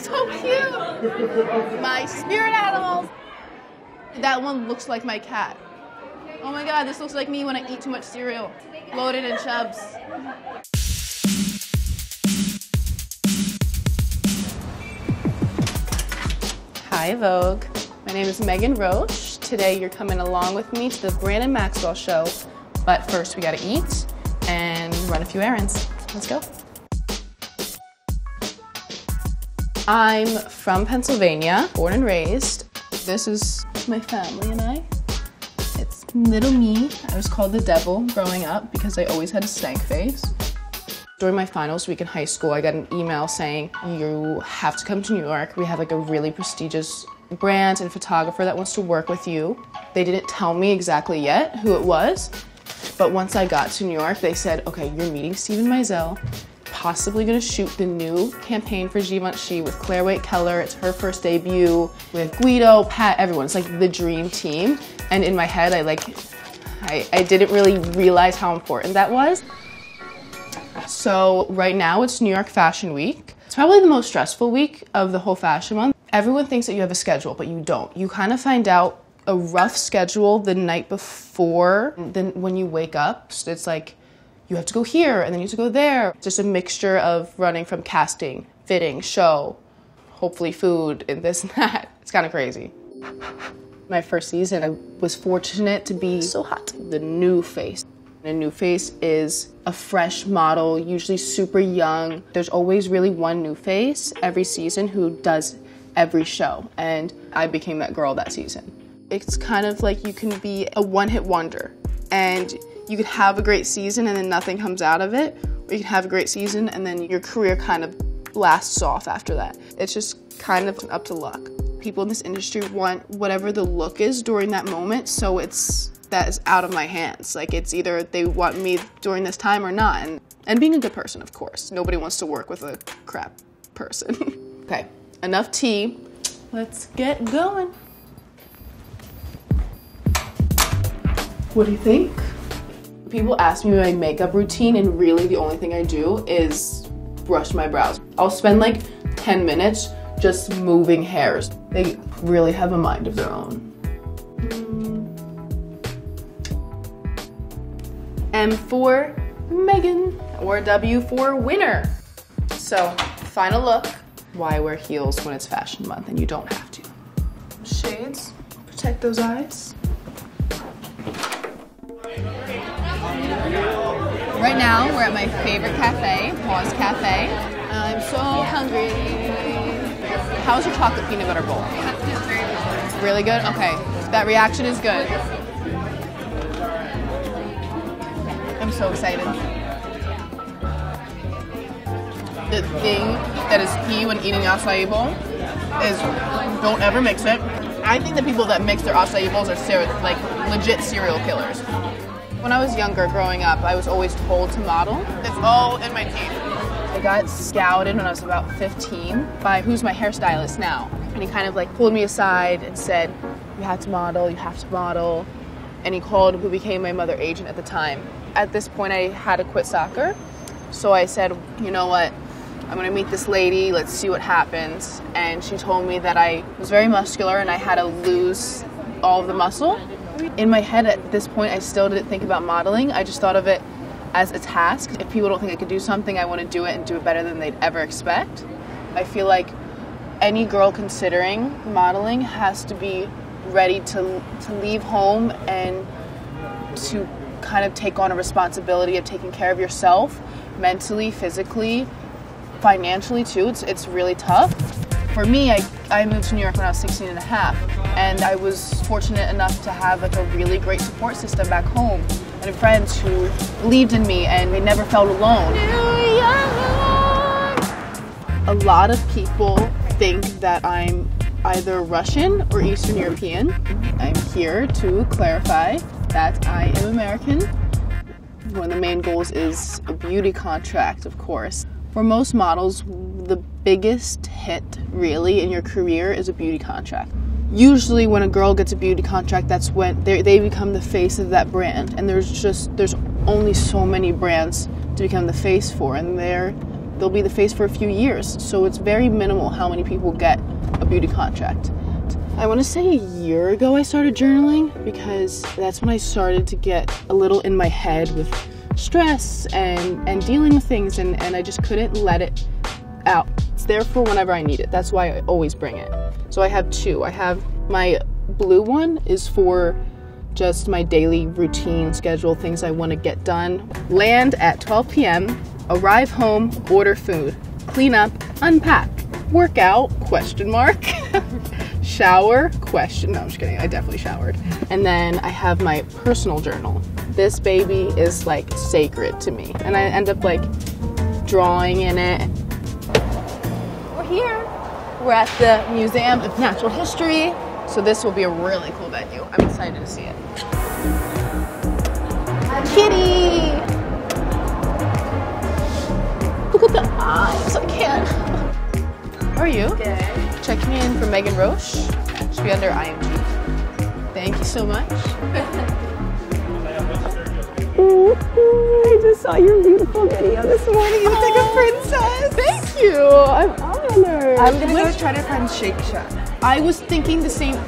so cute. My spirit animals. That one looks like my cat. Oh my God, this looks like me when I eat too much cereal. Loaded in chubs. Hi, Vogue. My name is Meghan Roche. Today you're coming along with me to the Brandon Maxwell show. But first we gotta eat and run a few errands. Let's go. I'm from Pennsylvania, born and raised. This is my family and I. It's little me. I was called the devil growing up because I always had a stank face. During my finals week in high school, I got an email saying, you have to come to New York. We have like a really prestigious brand and photographer that wants to work with you. They didn't tell me exactly yet who it was, but once I got to New York, they said, okay, you're meeting Steven Meisel, possibly gonna shoot the new campaign for Givenchy with Claire Waite Keller. It's her first debut with Guido, Pat, everyone. It's like the dream team. And in my head, I didn't really realize how important that was. So right now it's New York Fashion Week. It's probably the most stressful week of the whole fashion month. Everyone thinks that you have a schedule, but you don't. You kind of find out a rough schedule the night before. Then when you wake up, it's like, you have to go here and then you have to go there. Just a mixture of running from casting, fitting, show, hopefully food, and this and that. It's kind of crazy. My first season, I was fortunate to be so hot. The new face. A new face is a fresh model, usually super young. There's always really one new face every season who does every show, and I became that girl that season. It's kind of like you can be a one-hit wonder, and you could have a great season and then nothing comes out of it, or you can have a great season and then your career kind of blasts off after that. It's just kind of up to luck. People in this industry want whatever the look is during that moment, so that is out of my hands. Like, it's either they want me during this time or not. And being a good person, of course. Nobody wants to work with a crap person. Okay, enough tea. Let's get going. What do you think? People ask me my makeup routine, and really the only thing I do is brush my brows. I'll spend like 10 minutes just moving hairs. They really have a mind of their own. M for Meghan, or W for winner. So, final look. Why wear heels when it's fashion month and you don't have to? Shades, protect those eyes. Right now, we're at my favorite cafe, Pause Cafe. I'm so hungry. How's your chocolate peanut butter bowl? Really good? Okay, that reaction is good. I'm so excited. The thing that is key when eating acai bowl is don't ever mix it. I think the people that mix their acai bowls are like legit serial killers. When I was younger, growing up, I was always told to model. It's all in my teeth. I got scouted when I was about 15 by who's my hairstylist now. And he kind of like pulled me aside and said, you have to model, you have to model. And he called who became my mother agent at the time. At this point, I had to quit soccer. So I said, you know what, I'm gonna meet this lady, let's see what happens. And she told me that I was very muscular and I had to lose all of the muscle. In my head at this point, I still didn't think about modeling. I just thought of it as a task. If people don't think I could do something, I want to do it and do it better than they'd ever expect. I feel like any girl considering modeling has to be ready to leave home and to kind of take on a responsibility of taking care of yourself, mentally, physically, financially too. It's really tough. For me, I moved to New York when I was 16 and a half, and I was fortunate enough to have like a really great support system back home and friends who believed in me and they never felt alone. New York! A lot of people think that I'm either Russian or Eastern European. I'm here to clarify that I am American. One of the main goals is a beauty contract, of course. For most models, the biggest hit, really, in your career is a beauty contract. Usually when a girl gets a beauty contract, that's when they become the face of that brand. And there's only so many brands to become the face for, and they're they'll be the face for a few years. So it's very minimal how many people get a beauty contract. I want to say a year ago I started journaling because that's when I started to get a little in my head with stress and dealing with things, and I just couldn't let it out. It's there for whenever I need it. That's why I always bring it. So I have two. I have my blue one is for just my daily routine schedule, things I want to get done. Land at 12 p.m., arrive home, order food, clean up, unpack, workout, question mark, shower, question, no, I'm just kidding, I definitely showered. And then I have my personal journal. This baby is like sacred to me, and I end up like drawing in it. We're here. We're at the Museum of Natural History, so this will be a really cool venue. I'm excited to see it. Kitty! Look at the eyes, I can't. How are you? Good. Checking in for Meghan Roche. Should be under IMG. Thank you so much. I just saw your beautiful video this morning. You look like a princess. Thank you. I'm honored. I'm gonna go try to find Shake Shack. I was thinking the same.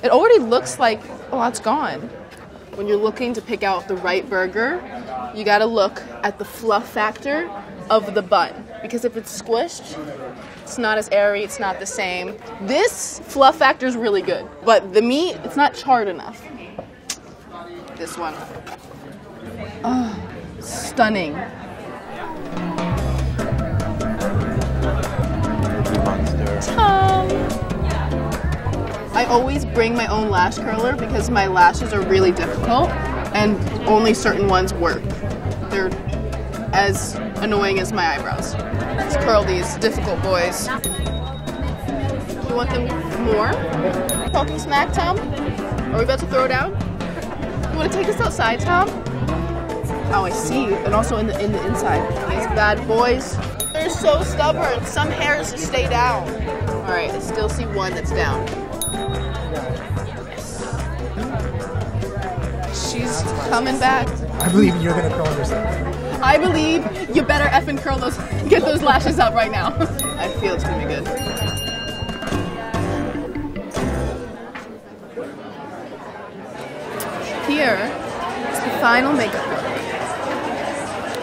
It already looks like, oh, it's gone. When you're looking to pick out the right burger, you gotta look at the fluff factor of the bun. Because if it's squished, it's not as airy, it's not the same. This fluff factor is really good, but the meat, it's not charred enough. This one. Oh, stunning. Tom. I always bring my own lash curler because my lashes are really difficult and only certain ones work. They're as annoying as my eyebrows. Let's curl these difficult boys. You want them more? Talking smack, Tom? Are we about to throw down? You want to take us outside, Tom? Oh, I see. And also in the inside. These bad boys. They're so stubborn. Some hairs just stay down. All right, I still see one that's down. She's coming back. I believe you're gonna curl yourself. I believe you better effing curl those, get those lashes up right now. I feel it's gonna be good. Here is the final makeup look.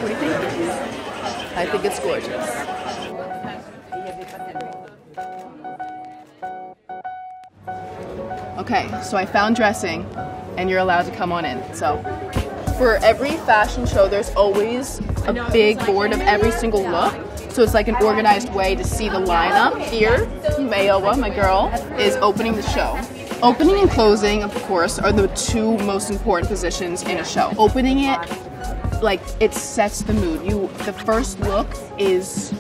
What do you think? I think it's gorgeous. Okay, so I found dressing, and you're allowed to come on in. So, for every fashion show, there's always a big board of every single look. So it's like an organized way to see the lineup. Here, Mayowa, my girl, is opening the show. Opening and closing, of course, are the two most important positions in a show. Opening it, like, it sets the mood. The first look is...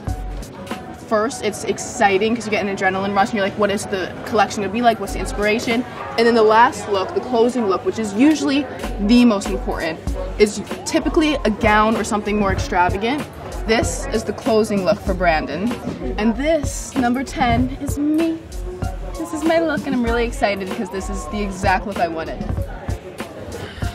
First, it's exciting because you get an adrenaline rush and you're like, what is the collection going to be like? What's the inspiration? And then the last look, the closing look, which is usually the most important, is typically a gown or something more extravagant. This is the closing look for Brandon. And this, number 10, is me. This is my look, and I'm really excited because this is the exact look I wanted.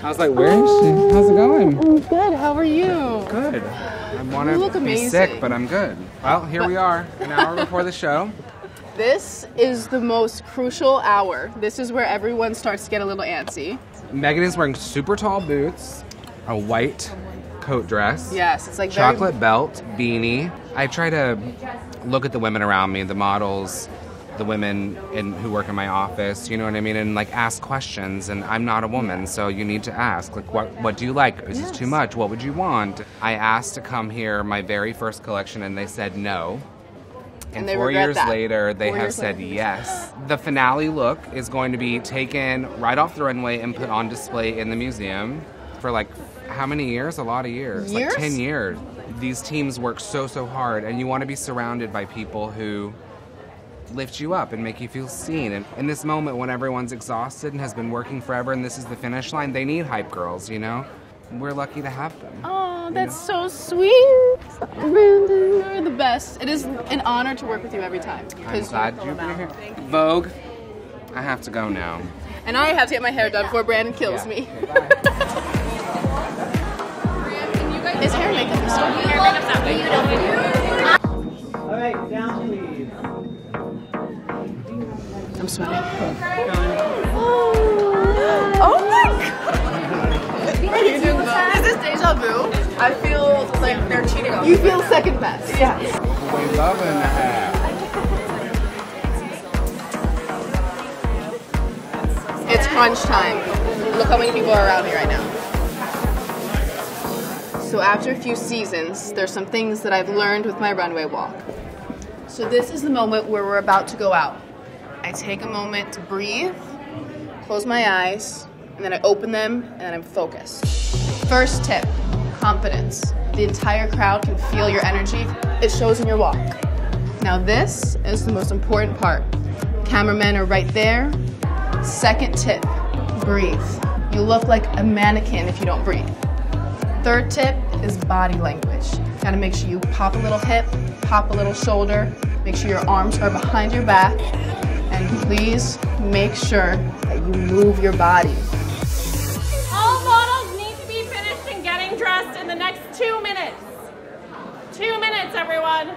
I was like, where is she? How's it going? I'm good. How are you? Good. I want to be amazing. sick, but I'm good. Well, here we are, an hour before the show. This is the most crucial hour. This is where everyone starts to get a little antsy. Meghan is wearing super tall boots, a white coat dress. Yes, it's like chocolate belt, beanie. I try to look at the women around me, the models, the women who work in my office, you know what I mean, and like ask questions. And I'm not a woman, so you need to ask, like, what do you like? Is this too much? What would you want? I asked to come here, my very first collection, and they said no. And 4 years later, they have said yes. The finale look is going to be taken right off the runway and put on display in the museum for like how many years? A lot of years. Like 10 years. These teams work so hard, and you want to be surrounded by people who lift you up and make you feel seen. And in this moment when everyone's exhausted and has been working forever and this is the finish line, they need hype girls, you know? We're lucky to have them. Oh, that's so sweet. Brandon, you're the best. It is an honor to work with you every time. I'm glad you're here. Vogue, I have to go now. And I have to get my hair done before Brandon kills me. Bye. I feel like they're cheating on me. You feel second best. Yeah. We loving that. It's crunch time. Look how many people are around me right now. So after a few seasons, there's some things that I've learned with my runway walk. So this is the moment where we're about to go out. I take a moment to breathe, close my eyes, and then I open them, and then I'm focused. First tip, confidence. The entire crowd can feel your energy. It shows in your walk. Now this is the most important part. Cameramen are right there. Second tip, breathe. You look like a mannequin if you don't breathe. Third tip is body language. Gotta make sure you pop a little hip, pop a little shoulder, make sure your arms are behind your back, and please make sure that you move your body. All models need to be finished and getting dressed in the next 2 minutes. 2 minutes, everyone.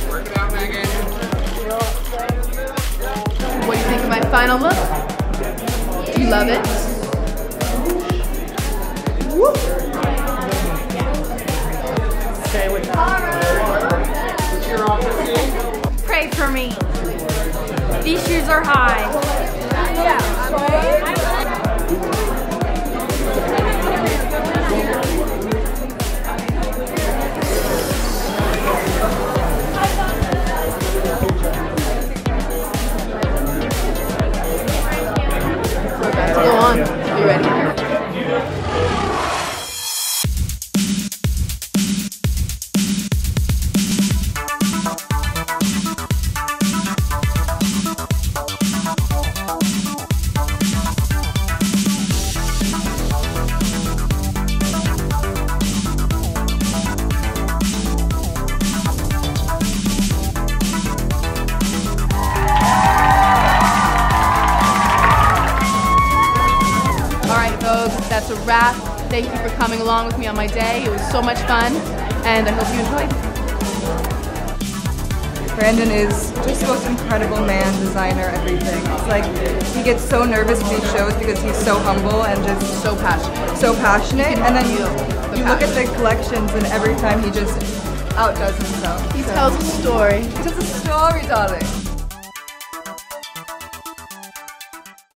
Work it out, Megan. What do you think of my final look? Do you love it? Woo. Pray for me. These shoes are high. Go on. Are you ready? Vogue, that's a wrap. Thank you for coming along with me on my day. It was so much fun, and I hope you enjoyed. Brandon is just the most incredible man, designer, everything. It's like he gets so nervous for these shows because he's so humble and just So passionate. so passionate. And then you look at the collections, and every time he just outdoes himself. He tells a story. He tells a story, darling.